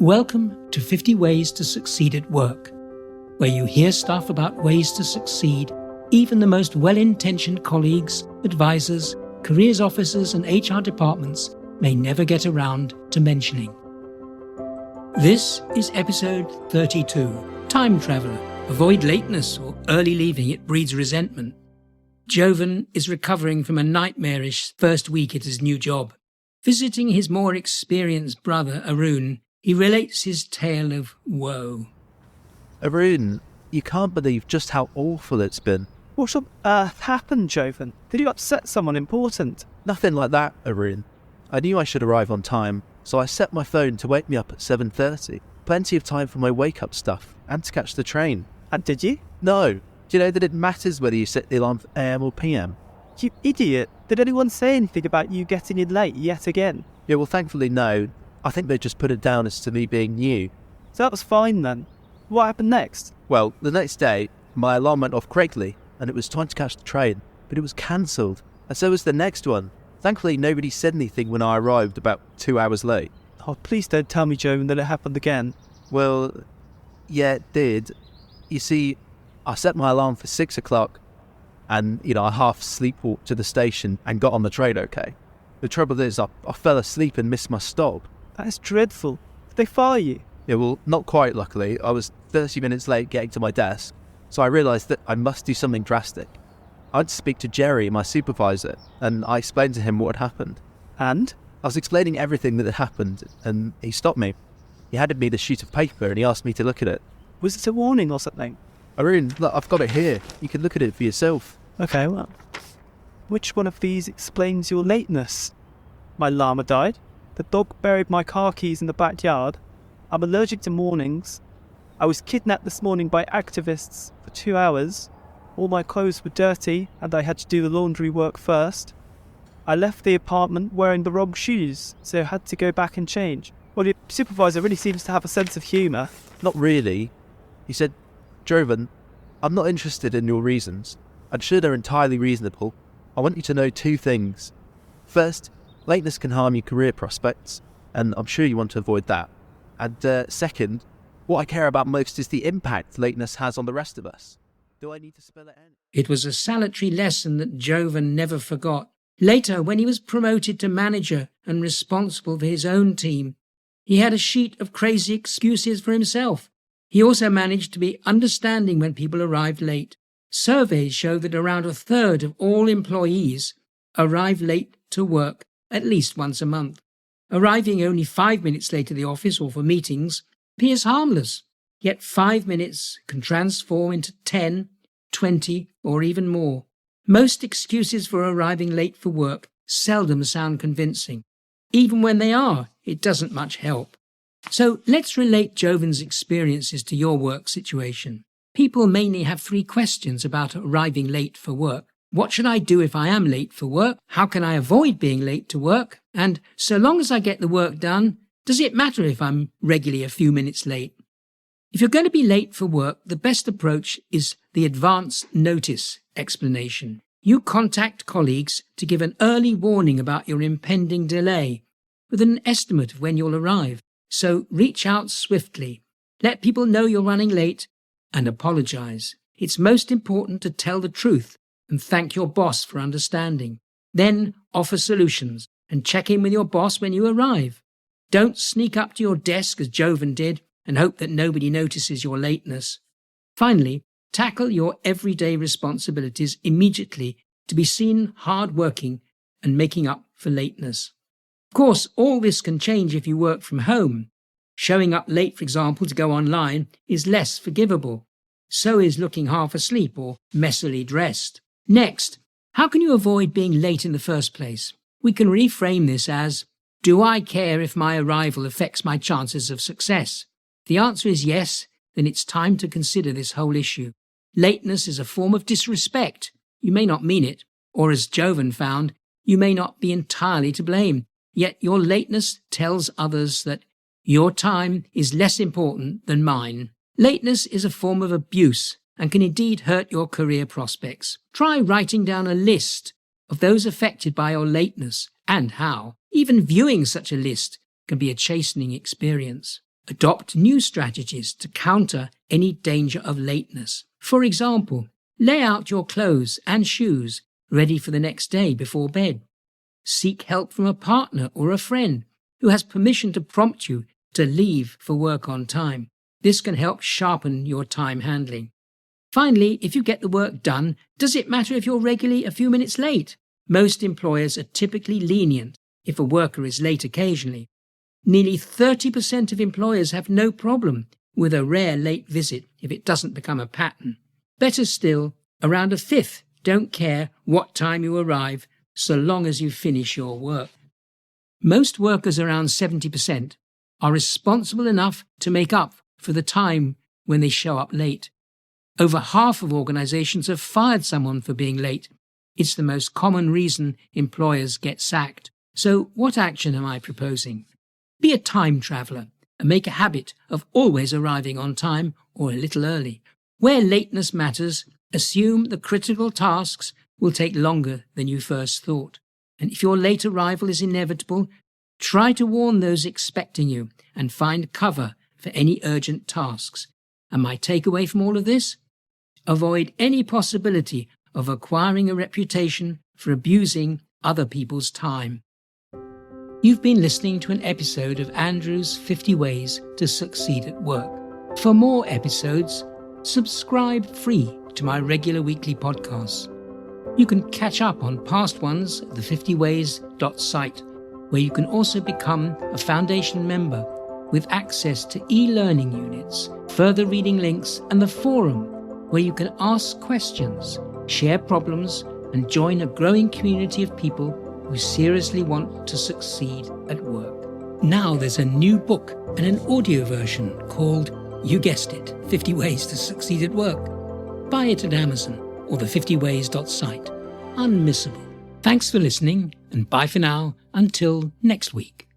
Welcome to 50 Ways to Succeed at Work, where you hear stuff about ways to succeed even the most well-intentioned colleagues, advisors, careers officers and HR departments may never get around to mentioning. This is episode 32, Time Traveller. Avoid lateness or early leaving, it breeds resentment. Jovan is recovering from a nightmarish first week at his new job. Visiting his more experienced brother, Arun, he relates his tale of woe. Arun, you can't believe just how awful it's been. What on earth happened, Jovan? Did you upset someone important? Nothing like that, Arun. I knew I should arrive on time, so I set my phone to wake me up at 7:30. Plenty of time for my wake-up stuff, and to catch the train. And did you? No. Do you know that it matters whether you set the alarm for AM or PM? You idiot. Did anyone say anything about you getting in late yet again? Yeah, well, thankfully no. I think they just put it down as to me being new. So that was fine then. What happened next? Well, the next day, my alarm went off correctly, and it was time to catch the train, but it was cancelled, and so was the next one. Thankfully, nobody said anything when I arrived about 2 hours late. Oh, please don't tell me, Jovan, that it happened again. Well, yeah, it did. You see, I set my alarm for 6 o'clock, and, I half sleepwalked to the station and got on the train okay. The trouble is, I fell asleep and missed my stop. That is dreadful. Did they fire you? Yeah, well, not quite, luckily. I was 30 minutes late getting to my desk, so I realised that I must do something drastic. I went to speak to Jerry, my supervisor, and I explained to him what had happened. And? I was explaining everything that had happened, and he stopped me. He handed me the sheet of paper and he asked me to look at it. Was it a warning or something? Arun, look, I've got it here. You can look at it for yourself. Okay, well. Which one of these explains your lateness? My llama died. The dog buried my car keys in the backyard. I'm allergic to mornings. I was kidnapped this morning by activists for 2 hours. All my clothes were dirty and I had to do the laundry work first. I left the apartment wearing the wrong shoes, so I had to go back and change. Well, your supervisor really seems to have a sense of humour. Not really. He said, Jovan, I'm not interested in your reasons. I'm sure they're entirely reasonable. I want you to know 2 things. First, lateness can harm your career prospects, and I'm sure you want to avoid that. And second, what I care about most is the impact lateness has on the rest of us. Do I need to spell it in? It was a salutary lesson that Jovan never forgot. Later, when he was promoted to manager and responsible for his own team, he had a sheet of crazy excuses for himself. He also managed to be understanding when people arrived late. Surveys show that around a third of all employees arrive late to work at least once a month. Arriving only 5 minutes late to the office or for meetings appears harmless, yet 5 minutes can transform into 10, 20, or even more. Most excuses for arriving late for work seldom sound convincing. Even when they are, it doesn't much help. So let's relate Jovan's experiences to your work situation. People mainly have 3 questions about arriving late for work. What should I do if I am late for work? How can I avoid being late to work? And so long as I get the work done, does it matter if I'm regularly a few minutes late? If you're going to be late for work, the best approach is the advance notice explanation. You contact colleagues to give an early warning about your impending delay with an estimate of when you'll arrive. So reach out swiftly. Let people know you're running late and apologise. It's most important to tell the truth and thank your boss for understanding. Then offer solutions and check in with your boss when you arrive. Don't sneak up to your desk as Jovan did and hope that nobody notices your lateness. Finally, tackle your everyday responsibilities immediately to be seen hard-working and making up for lateness. Of course, all this can change if you work from home. Showing up late, for example, to go online is less forgivable. So is looking half asleep or messily dressed. Next, how can you avoid being late in the first place? We can reframe this as, do I care if my arrival affects my chances of success? If the answer is yes, then it's time to consider this whole issue. Lateness is a form of disrespect. You may not mean it, or as Jovan found, you may not be entirely to blame. Yet your lateness tells others that your time is less important than mine. Lateness is a form of abuse and can indeed hurt your career prospects. Try writing down a list of those affected by your lateness and how. Even viewing such a list can be a chastening experience. Adopt new strategies to counter any danger of lateness. For example, lay out your clothes and shoes ready for the next day before bed. Seek help from a partner or a friend who has permission to prompt you to leave for work on time. This can help sharpen your time handling. Finally, if you get the work done, does it matter if you're regularly a few minutes late? Most employers are typically lenient if a worker is late occasionally. Nearly 30% of employers have no problem with a rare late visit if it doesn't become a pattern. Better still, around a fifth don't care what time you arrive so long as you finish your work. Most workers, around 70%, are responsible enough to make up for the time when they show up late. Over half of organizations have fired someone for being late. It's the most common reason employers get sacked. So what action am I proposing? Be a time traveler and make a habit of always arriving on time or a little early. Where lateness matters, assume the critical tasks will take longer than you first thought. And if your late arrival is inevitable, try to warn those expecting you and find cover for any urgent tasks. And my takeaway from all of this? Avoid any possibility of acquiring a reputation for abusing other people's time. You've been listening to an episode of Andrew's 50 Ways to Succeed at Work. For more episodes, subscribe free to my regular weekly podcasts. You can catch up on past ones at the 50ways.site, where you can also become a foundation member with access to e-learning units, further reading links, and the forum, where you can ask questions, share problems, and join a growing community of people who seriously want to succeed at work. Now there's a new book and an audio version called, you guessed it, 50 Ways to Succeed at Work. Buy it at Amazon or the 50ways.site. Unmissable. Thanks for listening, and bye for now until next week.